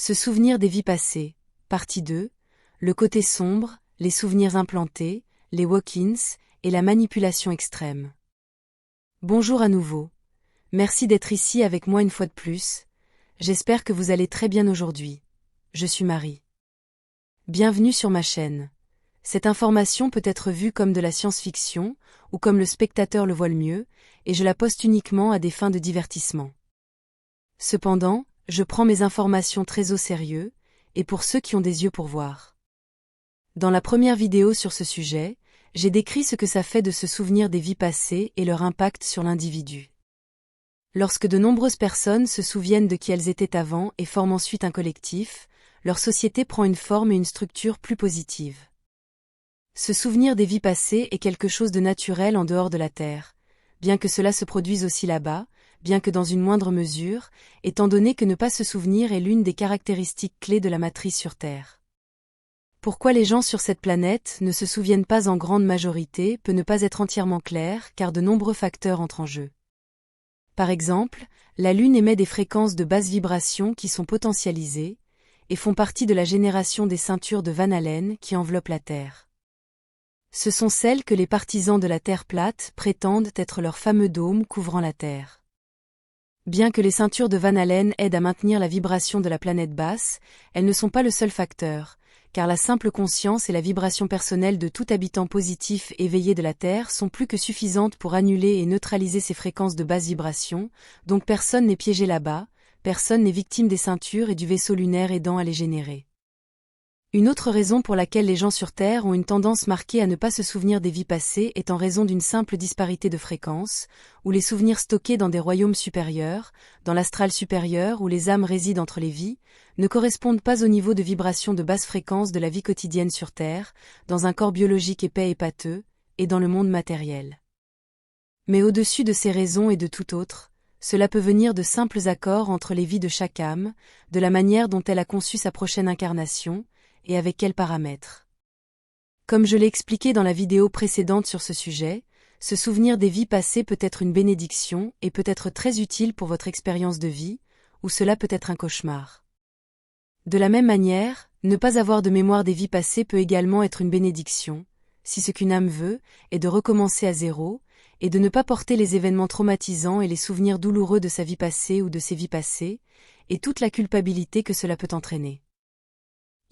Se souvenir des vies passées, partie 2, le côté sombre, les souvenirs implantés, les walk-ins et la manipulation extrême. Bonjour à nouveau. Merci d'être ici avec moi une fois de plus. J'espère que vous allez très bien aujourd'hui. Je suis Marie. Bienvenue sur ma chaîne. Cette information peut être vue comme de la science-fiction, ou comme le spectateur le voit le mieux, et je la poste uniquement à des fins de divertissement. Cependant, je prends mes informations très au sérieux, et pour ceux qui ont des yeux pour voir. Dans la première vidéo sur ce sujet, j'ai décrit ce que ça fait de se souvenir des vies passées et leur impact sur l'individu. Lorsque de nombreuses personnes se souviennent de qui elles étaient avant et forment ensuite un collectif, leur société prend une forme et une structure plus positives. Se souvenir des vies passées est quelque chose de naturel en dehors de la Terre, bien que cela se produise aussi là-bas, bien que dans une moindre mesure, étant donné que ne pas se souvenir est l'une des caractéristiques clés de la matrice sur Terre. Pourquoi les gens sur cette planète ne se souviennent pas en grande majorité peut ne pas être entièrement clair car de nombreux facteurs entrent en jeu. Par exemple, la Lune émet des fréquences de basse vibration qui sont potentialisées, et font partie de la génération des ceintures de Van Allen qui enveloppent la Terre. Ce sont celles que les partisans de la Terre plate prétendent être leur fameux dôme couvrant la Terre. Bien que les ceintures de Van Allen aident à maintenir la vibration de la planète basse, elles ne sont pas le seul facteur, car la simple conscience et la vibration personnelle de tout habitant positif éveillé de la Terre sont plus que suffisantes pour annuler et neutraliser ces fréquences de basse vibration, donc personne n'est piégé là-bas, personne n'est victime des ceintures et du vaisseau lunaire aidant à les générer. Une autre raison pour laquelle les gens sur Terre ont une tendance marquée à ne pas se souvenir des vies passées est en raison d'une simple disparité de fréquences, où les souvenirs stockés dans des royaumes supérieurs, dans l'astral supérieur où les âmes résident entre les vies, ne correspondent pas au niveau de vibration de basse fréquence de la vie quotidienne sur Terre, dans un corps biologique épais et pâteux, et dans le monde matériel. Mais au-dessus de ces raisons et de tout autre, cela peut venir de simples accords entre les vies de chaque âme, de la manière dont elle a conçu sa prochaine incarnation, et avec quels paramètres. Comme je l'ai expliqué dans la vidéo précédente sur ce sujet, se souvenir des vies passées peut être une bénédiction et peut être très utile pour votre expérience de vie, ou cela peut être un cauchemar. De la même manière, ne pas avoir de mémoire des vies passées peut également être une bénédiction, si ce qu'une âme veut est de recommencer à zéro, et de ne pas porter les événements traumatisants et les souvenirs douloureux de sa vie passée ou de ses vies passées, et toute la culpabilité que cela peut entraîner.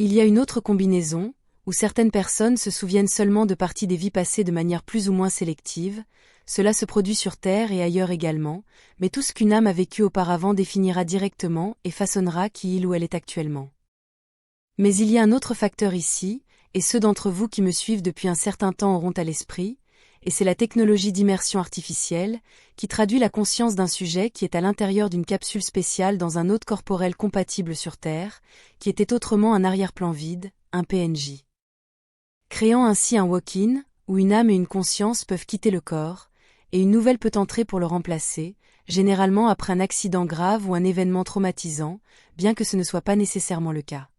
Il y a une autre combinaison, où certaines personnes se souviennent seulement de parties des vies passées de manière plus ou moins sélective, cela se produit sur Terre et ailleurs également, mais tout ce qu'une âme a vécu auparavant définira directement et façonnera qui il ou elle est actuellement. Mais il y a un autre facteur ici, et ceux d'entre vous qui me suivent depuis un certain temps auront à l'esprit, et c'est la technologie d'immersion artificielle, qui traduit la conscience d'un sujet qui est à l'intérieur d'une capsule spéciale dans un hôte corporel compatible sur Terre, qui était autrement un arrière-plan vide, un PNJ. Créant ainsi un walk-in, où une âme et une conscience peuvent quitter le corps, et une nouvelle peut entrer pour le remplacer, généralement après un accident grave ou un événement traumatisant, bien que ce ne soit pas nécessairement le cas.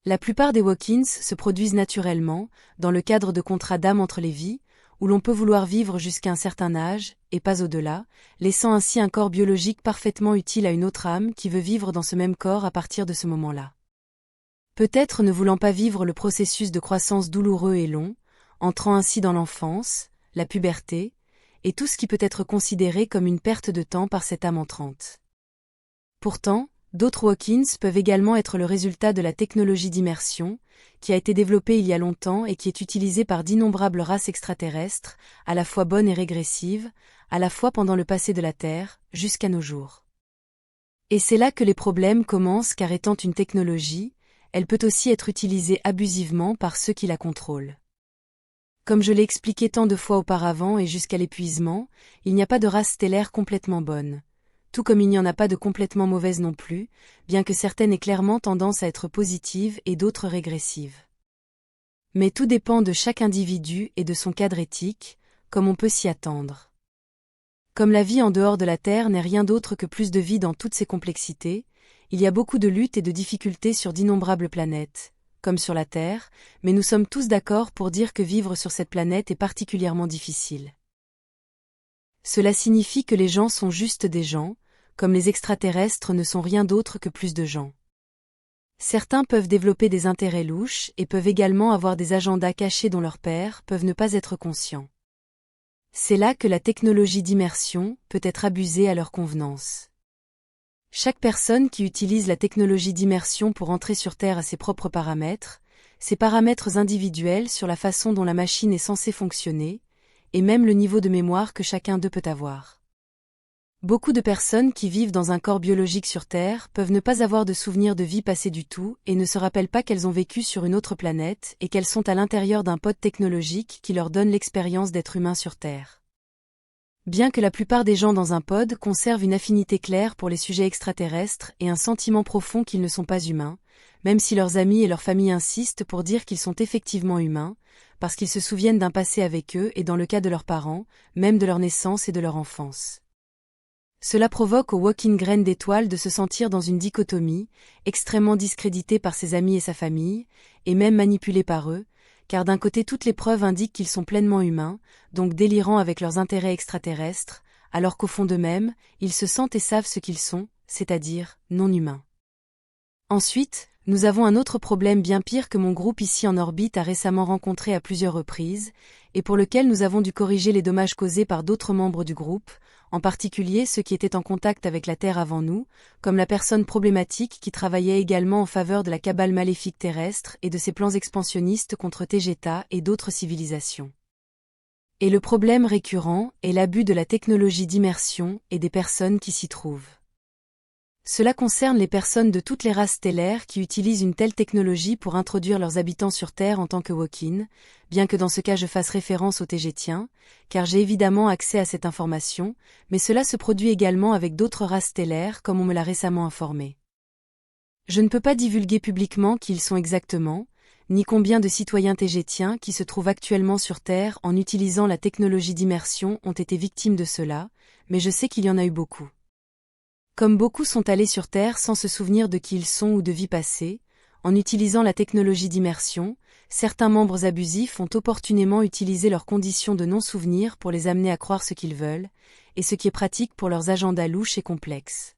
La plupart des walk-ins se produisent naturellement, dans le cadre de contrats d'âme entre les vies, où l'on peut vouloir vivre jusqu'à un certain âge, et pas au-delà, laissant ainsi un corps biologique parfaitement utile à une autre âme qui veut vivre dans ce même corps à partir de ce moment-là. Peut-être ne voulant pas vivre le processus de croissance douloureux et long, entrant ainsi dans l'enfance, la puberté, et tout ce qui peut être considéré comme une perte de temps par cette âme entrante. Pourtant, d'autres walk-ins peuvent également être le résultat de la technologie d'immersion, qui a été développée il y a longtemps et qui est utilisée par d'innombrables races extraterrestres, à la fois bonnes et régressives, à la fois pendant le passé de la Terre, jusqu'à nos jours. Et c'est là que les problèmes commencent car étant une technologie, elle peut aussi être utilisée abusivement par ceux qui la contrôlent. Comme je l'ai expliqué tant de fois auparavant et jusqu'à l'épuisement, il n'y a pas de race stellaire complètement bonne. Tout comme il n'y en a pas de complètement mauvaise non plus, bien que certaines aient clairement tendance à être positives et d'autres régressives. Mais tout dépend de chaque individu et de son cadre éthique, comme on peut s'y attendre. Comme la vie en dehors de la Terre n'est rien d'autre que plus de vie dans toutes ses complexités, il y a beaucoup de luttes et de difficultés sur d'innombrables planètes, comme sur la Terre, mais nous sommes tous d'accord pour dire que vivre sur cette planète est particulièrement difficile. Cela signifie que les gens sont juste des gens, comme les extraterrestres ne sont rien d'autre que plus de gens. Certains peuvent développer des intérêts louches et peuvent également avoir des agendas cachés dont leurs pairs peuvent ne pas être conscients. C'est là que la technologie d'immersion peut être abusée à leur convenance. Chaque personne qui utilise la technologie d'immersion pour entrer sur Terre a ses propres paramètres, ses paramètres individuels sur la façon dont la machine est censée fonctionner, et même le niveau de mémoire que chacun d'eux peut avoir. Beaucoup de personnes qui vivent dans un corps biologique sur Terre peuvent ne pas avoir de souvenirs de vie passée du tout et ne se rappellent pas qu'elles ont vécu sur une autre planète et qu'elles sont à l'intérieur d'un pod technologique qui leur donne l'expérience d'être humain sur Terre. Bien que la plupart des gens dans un pod conservent une affinité claire pour les sujets extraterrestres et un sentiment profond qu'ils ne sont pas humains, même si leurs amis et leur famille insistent pour dire qu'ils sont effectivement humains, parce qu'ils se souviennent d'un passé avec eux et dans le cas de leurs parents, même de leur naissance et de leur enfance. Cela provoque au Walking Graine d'étoiles de se sentir dans une dichotomie, extrêmement discrédité par ses amis et sa famille, et même manipulé par eux, car d'un côté toutes les preuves indiquent qu'ils sont pleinement humains, donc délirants avec leurs intérêts extraterrestres, alors qu'au fond d'eux-mêmes, ils se sentent et savent ce qu'ils sont, c'est-à-dire non humains. Ensuite, nous avons un autre problème bien pire que mon groupe ici en orbite a récemment rencontré à plusieurs reprises, et pour lequel nous avons dû corriger les dommages causés par d'autres membres du groupe, en particulier ceux qui étaient en contact avec la Terre avant nous, comme la personne problématique qui travaillait également en faveur de la cabale maléfique terrestre et de ses plans expansionnistes contre Tegeta et d'autres civilisations. Et le problème récurrent est l'abus de la technologie d'immersion et des personnes qui s'y trouvent. Cela concerne les personnes de toutes les races stellaires qui utilisent une telle technologie pour introduire leurs habitants sur Terre en tant que walk-in, bien que dans ce cas je fasse référence aux Tegétiens, car j'ai évidemment accès à cette information, mais cela se produit également avec d'autres races stellaires comme on me l'a récemment informé. Je ne peux pas divulguer publiquement qui ils sont exactement, ni combien de citoyens Tegétiens qui se trouvent actuellement sur Terre en utilisant la technologie d'immersion ont été victimes de cela, mais je sais qu'il y en a eu beaucoup. Comme beaucoup sont allés sur Terre sans se souvenir de qui ils sont ou de vie passée, en utilisant la technologie d'immersion, certains membres abusifs ont opportunément utilisé leurs conditions de non-souvenir pour les amener à croire ce qu'ils veulent, et ce qui est pratique pour leurs agendas louches et complexes.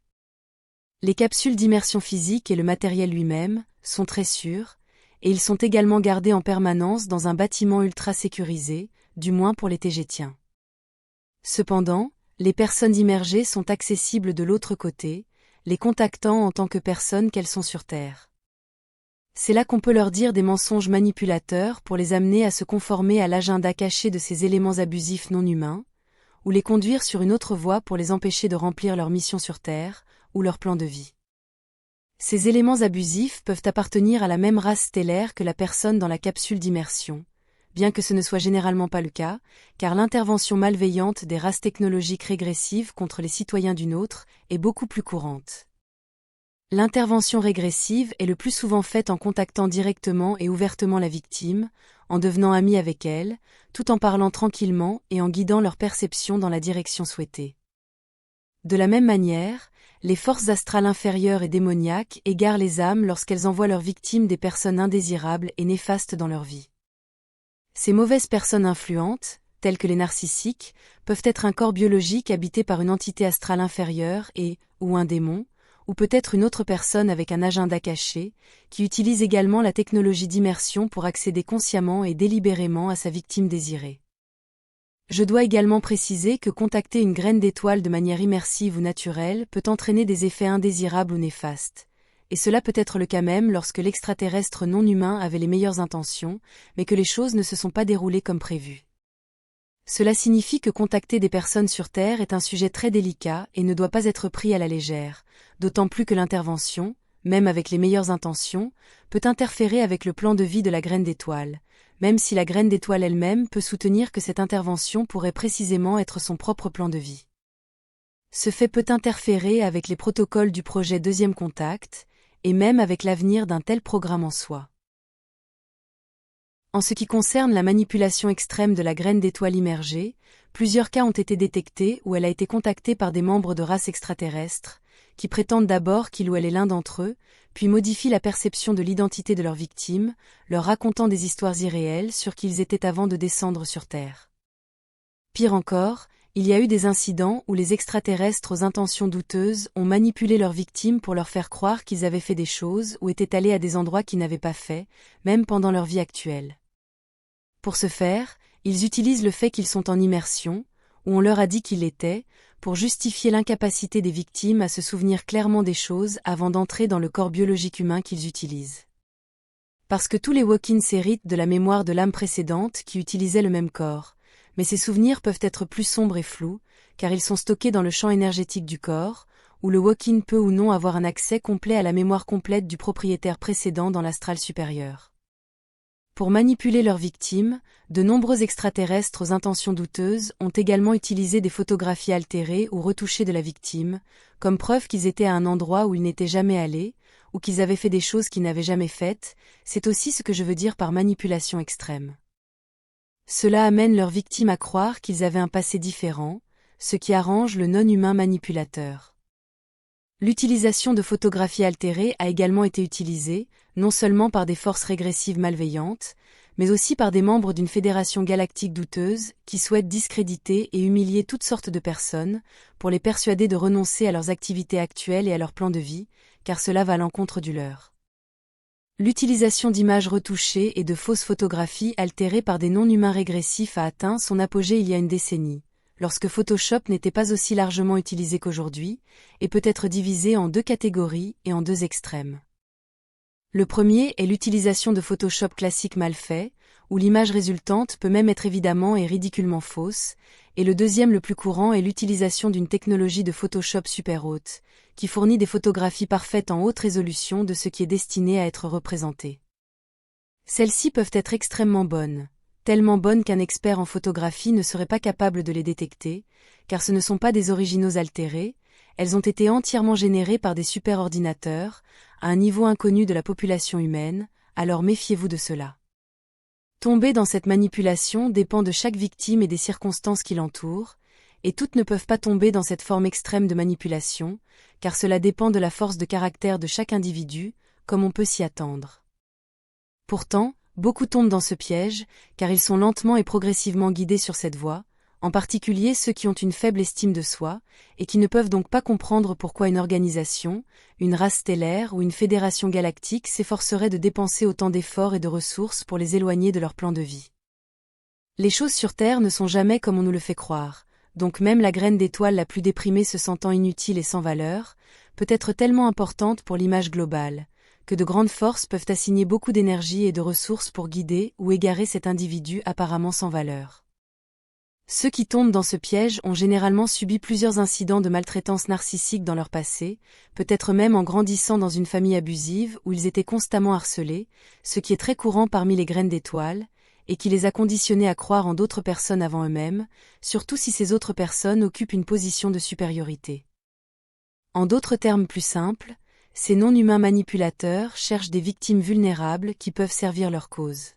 Les capsules d'immersion physique et le matériel lui-même sont très sûrs, et ils sont également gardés en permanence dans un bâtiment ultra sécurisé, du moins pour les Tegétiens. Cependant, les personnes immergées sont accessibles de l'autre côté, les contactant en tant que personnes qu'elles sont sur Terre. C'est là qu'on peut leur dire des mensonges manipulateurs pour les amener à se conformer à l'agenda caché de ces éléments abusifs non humains, ou les conduire sur une autre voie pour les empêcher de remplir leur mission sur Terre, ou leur plan de vie. Ces éléments abusifs peuvent appartenir à la même race stellaire que la personne dans la capsule d'immersion, bien que ce ne soit généralement pas le cas, car l'intervention malveillante des races technologiques régressives contre les citoyens d'une autre est beaucoup plus courante. L'intervention régressive est le plus souvent faite en contactant directement et ouvertement la victime, en devenant ami avec elle, tout en parlant tranquillement et en guidant leur perception dans la direction souhaitée. De la même manière, les forces astrales inférieures et démoniaques égarent les âmes lorsqu'elles envoient leurs victimes des personnes indésirables et néfastes dans leur vie. Ces mauvaises personnes influentes, telles que les narcissiques, peuvent être un corps biologique habité par une entité astrale inférieure ou un démon, ou peut-être une autre personne avec un agenda caché, qui utilise également la technologie d'immersion pour accéder consciemment et délibérément à sa victime désirée. Je dois également préciser que contacter une graine d'étoile de manière immersive ou naturelle peut entraîner des effets indésirables ou néfastes. Et cela peut être le cas même lorsque l'extraterrestre non humain avait les meilleures intentions, mais que les choses ne se sont pas déroulées comme prévu. Cela signifie que contacter des personnes sur Terre est un sujet très délicat et ne doit pas être pris à la légère, d'autant plus que l'intervention, même avec les meilleures intentions, peut interférer avec le plan de vie de la graine d'étoile, même si la graine d'étoile elle-même peut soutenir que cette intervention pourrait précisément être son propre plan de vie. Ce fait peut interférer avec les protocoles du projet Deuxième Contact, et même avec l'avenir d'un tel programme en soi. En ce qui concerne la manipulation extrême de la graine d'étoile immergée, plusieurs cas ont été détectés où elle a été contactée par des membres de races extraterrestres, qui prétendent d'abord qu'il ou elle est l'un d'entre eux, puis modifient la perception de l'identité de leurs victimes, leur racontant des histoires irréelles sur qui ils étaient avant de descendre sur Terre. Pire encore, il y a eu des incidents où les extraterrestres aux intentions douteuses ont manipulé leurs victimes pour leur faire croire qu'ils avaient fait des choses ou étaient allés à des endroits qu'ils n'avaient pas fait, même pendant leur vie actuelle. Pour ce faire, ils utilisent le fait qu'ils sont en immersion, ou on leur a dit qu'ils l'étaient, pour justifier l'incapacité des victimes à se souvenir clairement des choses avant d'entrer dans le corps biologique humain qu'ils utilisent. Parce que tous les walk-ins héritent de la mémoire de l'âme précédente qui utilisait le même corps, mais ces souvenirs peuvent être plus sombres et flous, car ils sont stockés dans le champ énergétique du corps, où le walk-in peut ou non avoir un accès complet à la mémoire complète du propriétaire précédent dans l'astral supérieur. Pour manipuler leurs victimes, de nombreux extraterrestres aux intentions douteuses ont également utilisé des photographies altérées ou retouchées de la victime, comme preuve qu'ils étaient à un endroit où ils n'étaient jamais allés, ou qu'ils avaient fait des choses qu'ils n'avaient jamais faites. C'est aussi ce que je veux dire par manipulation extrême. Cela amène leurs victimes à croire qu'ils avaient un passé différent, ce qui arrange le non-humain manipulateur. L'utilisation de photographies altérées a également été utilisée, non seulement par des forces régressives malveillantes, mais aussi par des membres d'une fédération galactique douteuse qui souhaitent discréditer et humilier toutes sortes de personnes, pour les persuader de renoncer à leurs activités actuelles et à leur plan de vie, car cela va à l'encontre du leur. L'utilisation d'images retouchées et de fausses photographies altérées par des non-humains régressifs a atteint son apogée il y a une décennie, lorsque Photoshop n'était pas aussi largement utilisé qu'aujourd'hui, et peut être divisé en deux catégories et en deux extrêmes. Le premier est l'utilisation de Photoshop classique mal fait, où l'image résultante peut même être évidemment et ridiculement fausse, et le deuxième le plus courant est l'utilisation d'une technologie de Photoshop super haute, qui fournit des photographies parfaites en haute résolution de ce qui est destiné à être représenté. Celles-ci peuvent être extrêmement bonnes, tellement bonnes qu'un expert en photographie ne serait pas capable de les détecter, car ce ne sont pas des originaux altérés, elles ont été entièrement générées par des superordinateurs, à un niveau inconnu de la population humaine, alors méfiez-vous de cela. Tomber dans cette manipulation dépend de chaque victime et des circonstances qui l'entourent, et toutes ne peuvent pas tomber dans cette forme extrême de manipulation, car cela dépend de la force de caractère de chaque individu, comme on peut s'y attendre. Pourtant, beaucoup tombent dans ce piège, car ils sont lentement et progressivement guidés sur cette voie, en particulier ceux qui ont une faible estime de soi, et qui ne peuvent donc pas comprendre pourquoi une organisation, une race stellaire ou une fédération galactique s'efforcerait de dépenser autant d'efforts et de ressources pour les éloigner de leur plan de vie. Les choses sur Terre ne sont jamais comme on nous le fait croire, donc même la graine d'étoile la plus déprimée se sentant inutile et sans valeur, peut être tellement importante pour l'image globale, que de grandes forces peuvent assigner beaucoup d'énergie et de ressources pour guider ou égarer cet individu apparemment sans valeur. Ceux qui tombent dans ce piège ont généralement subi plusieurs incidents de maltraitance narcissique dans leur passé, peut-être même en grandissant dans une famille abusive où ils étaient constamment harcelés, ce qui est très courant parmi les graines d'étoiles, et qui les a conditionnés à croire en d'autres personnes avant eux-mêmes, surtout si ces autres personnes occupent une position de supériorité. En d'autres termes plus simples, ces non-humains manipulateurs cherchent des victimes vulnérables qui peuvent servir leur cause.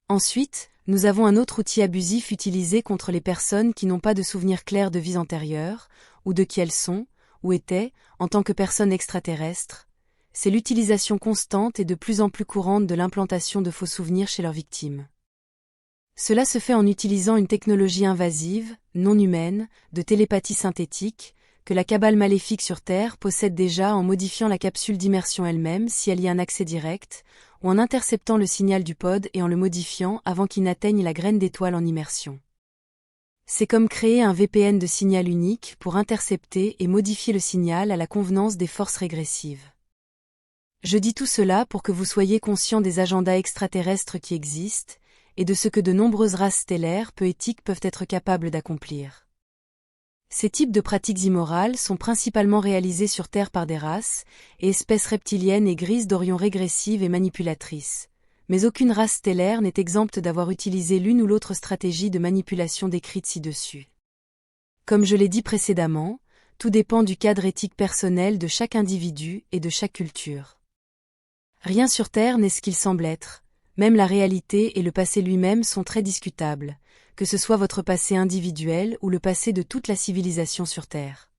Ensuite, nous avons un autre outil abusif utilisé contre les personnes qui n'ont pas de souvenirs clairs de vies antérieures, ou de qui elles sont, ou étaient, en tant que personnes extraterrestres. C'est l'utilisation constante et de plus en plus courante de l'implantation de faux souvenirs chez leurs victimes. Cela se fait en utilisant une technologie invasive, non humaine, de télépathie synthétique, que la cabale maléfique sur Terre possède déjà en modifiant la capsule d'immersion elle-même si elle y a un accès direct, ou en interceptant le signal du pod et en le modifiant avant qu'il n'atteigne la graine d'étoile en immersion. C'est comme créer un VPN de signal unique pour intercepter et modifier le signal à la convenance des forces régressives. Je dis tout cela pour que vous soyez conscients des agendas extraterrestres qui existent, et de ce que de nombreuses races stellaires peu éthiques peuvent être capables d'accomplir. Ces types de pratiques immorales sont principalement réalisés sur Terre par des races et espèces reptiliennes et grises d'Orion régressives et manipulatrices. Mais aucune race stellaire n'est exempte d'avoir utilisé l'une ou l'autre stratégie de manipulation décrite ci-dessus. Comme je l'ai dit précédemment, tout dépend du cadre éthique personnel de chaque individu et de chaque culture. Rien sur Terre n'est ce qu'il semble être, même la réalité et le passé lui-même sont très discutables, que ce soit votre passé individuel ou le passé de toute la civilisation sur Terre.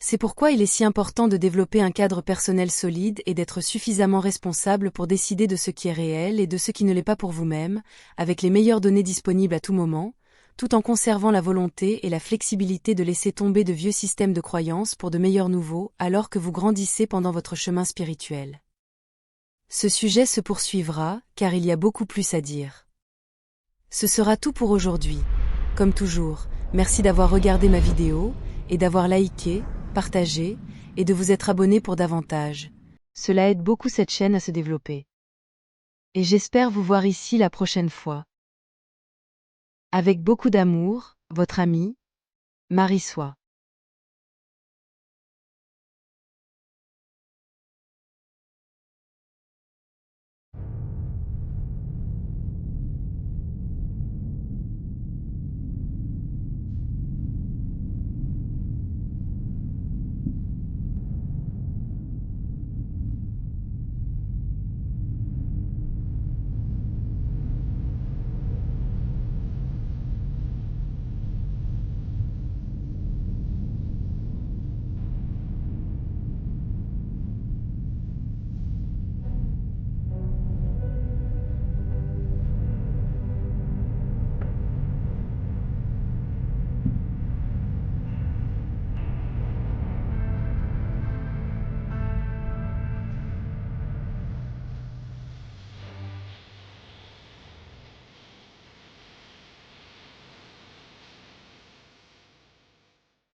C'est pourquoi il est si important de développer un cadre personnel solide et d'être suffisamment responsable pour décider de ce qui est réel et de ce qui ne l'est pas pour vous-même, avec les meilleures données disponibles à tout moment, tout en conservant la volonté et la flexibilité de laisser tomber de vieux systèmes de croyances pour de meilleurs nouveaux alors que vous grandissez pendant votre chemin spirituel. Ce sujet se poursuivra, car il y a beaucoup plus à dire. Ce sera tout pour aujourd'hui. Comme toujours, merci d'avoir regardé ma vidéo, et d'avoir liké, partagé, et de vous être abonné pour davantage. Cela aide beaucoup cette chaîne à se développer. Et j'espère vous voir ici la prochaine fois. Avec beaucoup d'amour, votre amie, Marie Soie.